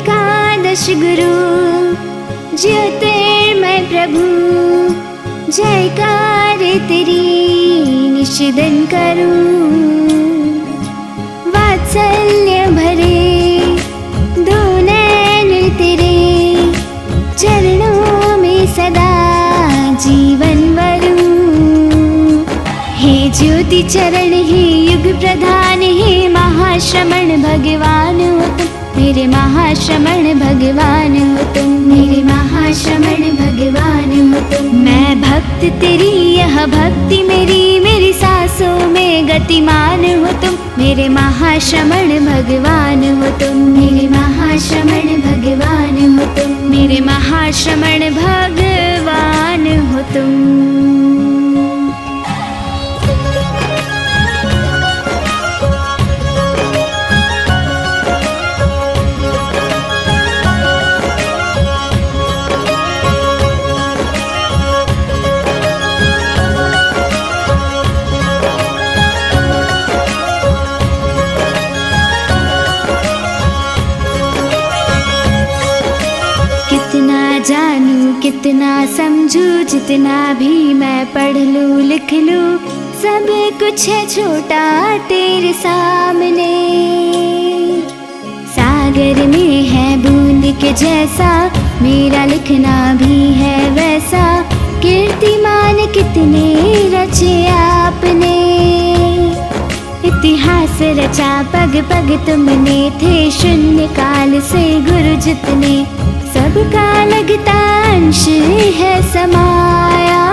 एकादश गुरु ज्योतिर्मय प्रभु, जयकार तेरी निशिदन करूं। वात्सल्य भरे दो नैन तेरे, चरणों में सदा जीवन वरूं। हे ज्योति चरण, हे युग प्रधान, हे महाश्रमण भगवान हो तुम, मेरे महाश्रमण भगवान हो तुम, मेरे महाश्रमण भगवान हो तुम। मैं भक्त तेरी, यह भक्ति मेरी, मेरी सांसों में गतिमान हो तुम, मेरे महाश्रमण भगवान हो तुम, मेरे महाश्रमण भगवान हो तुम, मेरे महाश्रमण भगवान हो तुम। जानू कितना समझू, जितना भी मैं पढ़ लूँ लिख लूँ, सब कुछ है छोटा तेरे सामने। सागर में है बूंद के जैसा, मेरा लिखना भी है वैसा, कीर्तिमान कितने रचे आपने। इतिहास रचा पग पग तुमने, थे शून्य काल से गुरु जितने, सबका लगता अंश है समाया।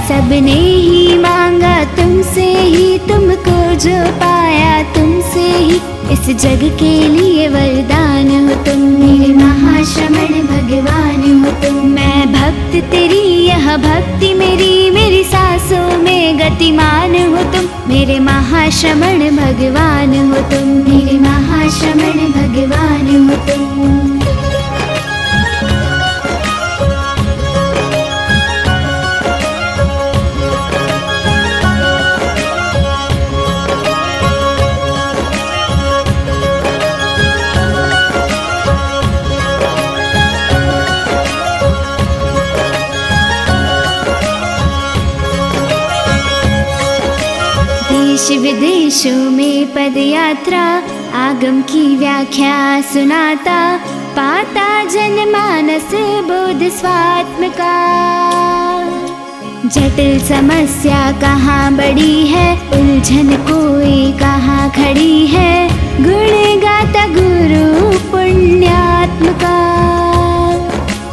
सबने ही मांगा तुमसे ही, तुमको जो पाया तुमसे ही, इस जग के लिए वरदान हो तुम, मेरे महाश्रमण भगवान हो तुम। मैं भक्त तेरी, यह भक्ति मेरी, मेरी सांसों में गतिमान हो तुम, मेरे महाश्रमण भगवान हो तुम, मेरे महाश्रमण भगवान हो तुम। देश विदेशों में पद यात्रा, आगम की व्याख्या सुनाता, पाता जनमानस बोध स्वात्म का। जटिल समस्या कहाँ बड़ी है, उलझन कोई कहाँ खड़ी है, गुण गाता गुरु पुण्यात्म का।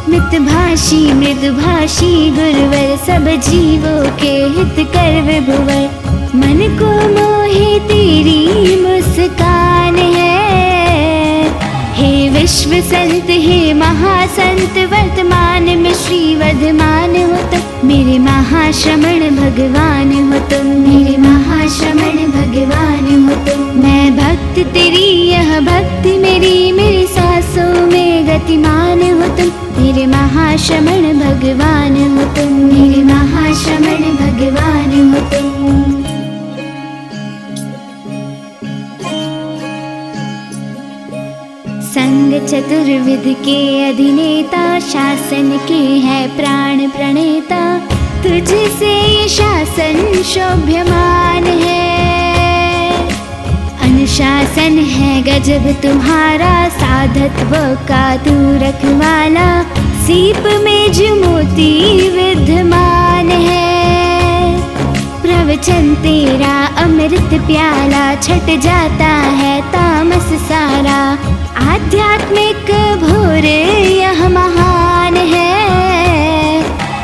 मितभाषी मृदुभाषी गुरुवर, सब जीवों के हित कर विभुवर, मन को मोहे तेरी मुस्कान है। हे विश्व संत, हे महासंत, वर्तमान में श्री वर्धमान हो तुम, मेरे महाश्रमण भगवान हो तुम, मेरे महाश्रमण भगवान हो तुम। मैं भक्त तेरी, यह भक्ति मेरी, मेरी सांसों में गतिमान हो तुम, मेरे महाश्रमण भगवान हो तुम, मेरे महाश्रमण भगवान हो तुम। संग चतुर्विध के अधिनेता, शासन के है प्राण प्रणेता, तुझसे ये शासन शोभ्यमान है। अनुशासन है गजब तुम्हारा, साधत्व का तू रखवाला, सीप में जो मोती विद्यमान है। प्रवचन तेरा अमृत प्याला, छट जाता है तामस सारा, आध्यात्मिक भोर यह महान है।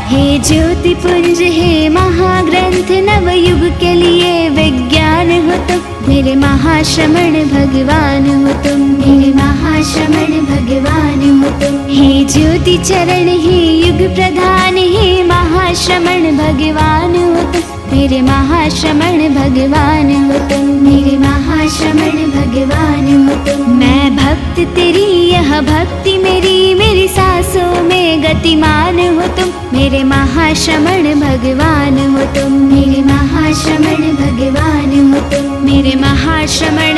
हे ज्योति पुंज, हे महाग्रंथ, नवयुग के लिए विज्ञान हो तुम, मेरे महाश्रमण भगवान हो तुम, मेरे महाश्रमण भगवान हो तुम। हे ज्योति चरण, हे युग प्रधान, हे महाश्रमण भगवान हो तुम, मेरे महाश्रमण भगवान हो तुम, मेरे महाश्रमण भगवान हो तुम। मैं भक्त तेरी, यह भक्ति मेरी, मेरी सांसों में गतिमान हो तुम, मेरे महाश्रमण भगवान हो तुम, मेरे महाश्रमण भगवान हो तुम, मेरे महाश्रमण